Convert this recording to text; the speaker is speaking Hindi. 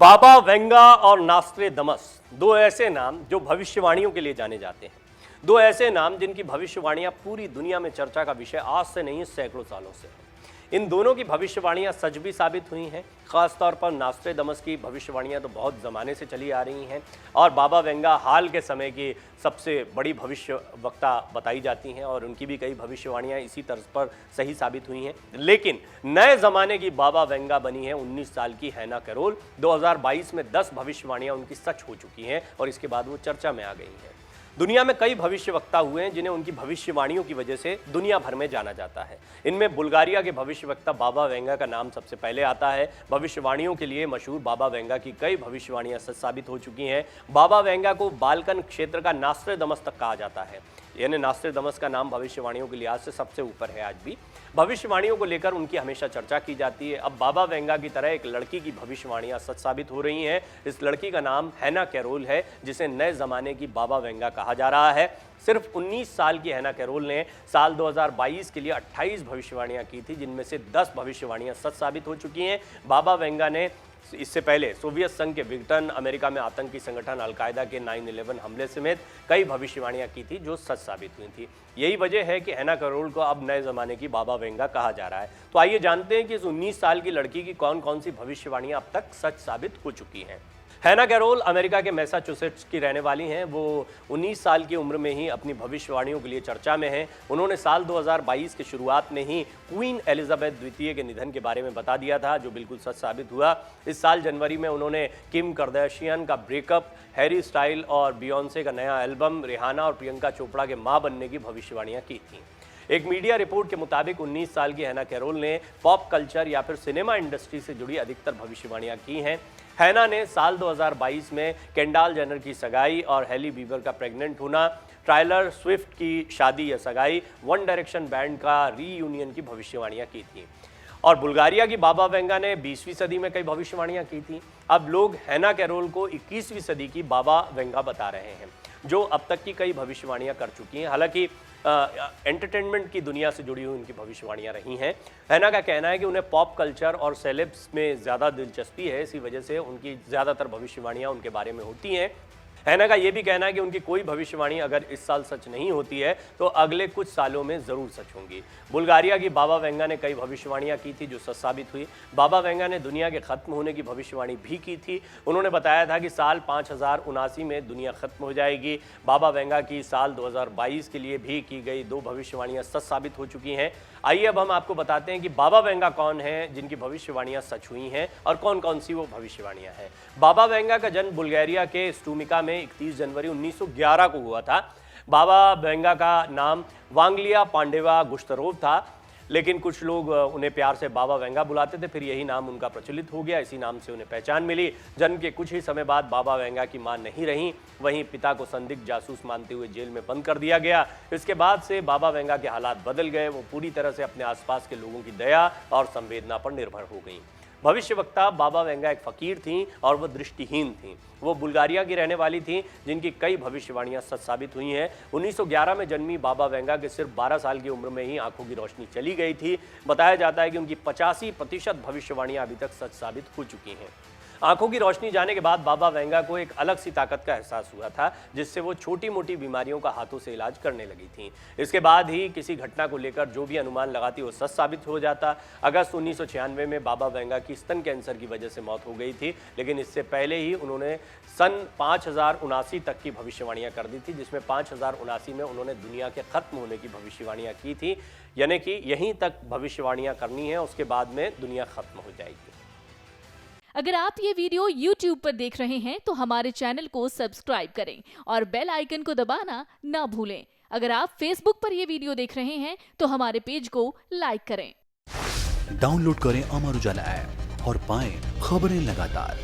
बाबा वेंगा और नास्ट्रेदमस, दो ऐसे नाम जो भविष्यवाणियों के लिए जाने जाते हैं। दो ऐसे नाम जिनकी भविष्यवाणियां पूरी दुनिया में चर्चा का विषय आज से नहीं सैकड़ों सालों से है। इन दोनों की भविष्यवाणियां सच भी साबित हुई हैं। खासतौर पर नास्ट्रेदमस की भविष्यवाणियां तो बहुत ज़माने से चली आ रही हैं और बाबा वेंगा हाल के समय की सबसे बड़ी भविष्यवक्ता बताई जाती हैं और उनकी भी कई भविष्यवाणियां इसी तर्ज पर सही साबित हुई हैं। लेकिन नए ज़माने की बाबा वेंगा बनी है 19 साल की हैना कैरोल। 2022 में 10 भविष्यवाणियां उनकी सच हो चुकी हैं और इसके बाद वो चर्चा में आ गई हैं। दुनिया में कई भविष्यवक्ता हुए हैं जिन्हें उनकी भविष्यवाणियों की वजह से दुनिया भर में जाना जाता है। इनमें बुल्गारिया के भविष्यवक्ता बाबा वेंगा का नाम सबसे पहले आता है। भविष्यवाणियों के लिए मशहूर बाबा वेंगा की कई भविष्यवाणियां सच साबित हो चुकी हैं। बाबा वेंगा को बाल्कन क्षेत्र का नास्ट्रेदमस तक कहा जाता है, यानी नास्ट्रेदमस का नाम भविष्यवाणियों के लिहाज से सबसे ऊपर है। आज भी भविष्यवाणियों को लेकर उनकी हमेशा चर्चा की जाती है। अब बाबा वेंगा की तरह एक लड़की की भविष्यवाणियां सच साबित हो रही हैं। इस लड़की का नाम हैना कैरोल है, जिसे नए जमाने की बाबा वेंगा कहा जा रहा है। सिर्फ 19 साल की हैना कैरोल ने साल 2022 के लिए 28 भविष्यवाणियां की थी, जिनमें से 10 भविष्यवाणियां सच साबित हो चुकी हैं। बाबा वेंगा ने इससे पहले सोवियत संघ के विघटन, अमेरिका में आतंकी संगठन अलकायदा के 9/11 हमले समेत कई भविष्यवाणियां की थी जो सच साबित हुई थी। यही वजह है कि हैना कैरोल को अब नए जमाने की बाबा वेंगा कहा जा रहा है। तो आइए जानते हैं कि इस 19 साल की लड़की की कौन कौन सी भविष्यवाणियां अब तक सच साबित हो चुकी हैं। हैना कैरोल अमेरिका के मैसाचुसेट्स की रहने वाली हैं। वो 19 साल की उम्र में ही अपनी भविष्यवाणियों के लिए चर्चा में हैं। उन्होंने साल 2022 की शुरुआत में ही क्वीन एलिजाबेथ द्वितीय के निधन के बारे में बता दिया था, जो बिल्कुल सच साबित हुआ। इस साल जनवरी में उन्होंने किम कार्दाशियन का ब्रेकअप, हैरी स्टाइल और बियॉन्से का नया एल्बम, रिहाना और प्रियंका चोपड़ा के मां बनने की भविष्यवाणियां की थी। एक मीडिया रिपोर्ट के मुताबिक 19 साल की हैना कैरोल ने पॉप कल्चर या फिर सिनेमा इंडस्ट्री से जुड़ी अधिकतर भविष्यवाणियां की हैं। हैना ने साल 2022 में केंडाल जेनर की सगाई और हैली बीबर का प्रेग्नेंट होना, टायलर स्विफ्ट की शादी या सगाई, वन डायरेक्शन बैंड का रीयूनियन की भविष्यवाणियां की थी। और बुल्गारिया की बाबा वेंगा ने 20वीं सदी में कई भविष्यवाणियां की थी। अब लोग हैना कैरोल को 21वीं सदी की बाबा वेंगा बता रहे हैं, जो अब तक की कई भविष्यवाणियां कर चुकी हैं। हालांकि एंटरटेनमेंट की दुनिया से जुड़ी हुई उनकी भविष्यवाणियां रही हैं। हैना का कहना है कि उन्हें पॉप कल्चर और सेलेब्स में ज़्यादा दिलचस्पी है, इसी वजह से उनकी ज़्यादातर भविष्यवाणियां उनके बारे में होती हैं। हैना का यह भी कहना है कि उनकी कोई भविष्यवाणी अगर इस साल सच नहीं होती है तो अगले कुछ सालों में ज़रूर सच होंगी। बुल्गारिया की बाबा वेंगा ने कई भविष्यवाणियां की थी जो सच साबित हुई। बाबा वेंगा ने दुनिया के ख़त्म होने की भविष्यवाणी भी की थी। उन्होंने बताया था कि साल 5079 में दुनिया ख़त्म हो जाएगी। बाबा वेंगा की साल 2022 के लिए भी की गई 2 भविष्यवाणियाँ सच साबित हो चुकी हैं। आइए अब हम आपको बताते हैं कि बाबा वेंगा कौन है जिनकी भविष्यवाणियां सच हुई हैं और कौन कौन सी वो भविष्यवाणियां हैं। बाबा वेंगा का जन्म बुल्गारिया के स्टूमिका में 31 जनवरी 1911 को हुआ था। बाबा वेंगा का नाम वांगलिया पांडेवा गुश्तरोव था, लेकिन कुछ लोग उन्हें प्यार से बाबा वेंगा बुलाते थे। फिर यही नाम उनका प्रचलित हो गया, इसी नाम से उन्हें पहचान मिली। जन्म के कुछ ही समय बाद बाबा वेंगा की मां नहीं रहीं, वहीं पिता को संदिग्ध जासूस मानते हुए जेल में बंद कर दिया गया। इसके बाद से बाबा वेंगा के हालात बदल गए। वो पूरी तरह से अपने आसपास के लोगों की दया और संवेदना पर निर्भर हो गईं। भविष्यवक्ता बाबा वेंगा एक फ़कीर थीं और वह दृष्टिहीन थीं। वो बुल्गारिया की रहने वाली थीं, जिनकी कई भविष्यवाणियां सच साबित हुई हैं। 1911 में जन्मी बाबा वेंगा के सिर्फ 12 साल की उम्र में ही आंखों की रोशनी चली गई थी। बताया जाता है कि उनकी 85% भविष्यवाणियां अभी तक सच साबित हो चुकी हैं। आंखों की रोशनी जाने के बाद बाबा वेंगा को एक अलग सी ताकत का एहसास हुआ था, जिससे वो छोटी मोटी बीमारियों का हाथों से इलाज करने लगी थीं। इसके बाद ही किसी घटना को लेकर जो भी अनुमान लगाती वो सच साबित हो जाता। अगस्त 1996 में बाबा वेंगा की स्तन कैंसर की वजह से मौत हो गई थी, लेकिन इससे पहले ही उन्होंने सन 5079 तक की भविष्यवाणियां कर दी थी, जिसमें 5079 में उन्होंने दुनिया के खत्म होने की भविष्यवाणियां की थी, यानी कि यहीं तक भविष्यवाणियां करनी है, उसके बाद में दुनिया खत्म हो जाएगी। अगर आप ये वीडियो YouTube पर देख रहे हैं तो हमारे चैनल को सब्सक्राइब करें और बेल आइकन को दबाना ना भूलें। अगर आप Facebook पर ये वीडियो देख रहे हैं तो हमारे पेज को लाइक करें। डाउनलोड करें अमर उजाला ऐप और पाएं खबरें लगातार।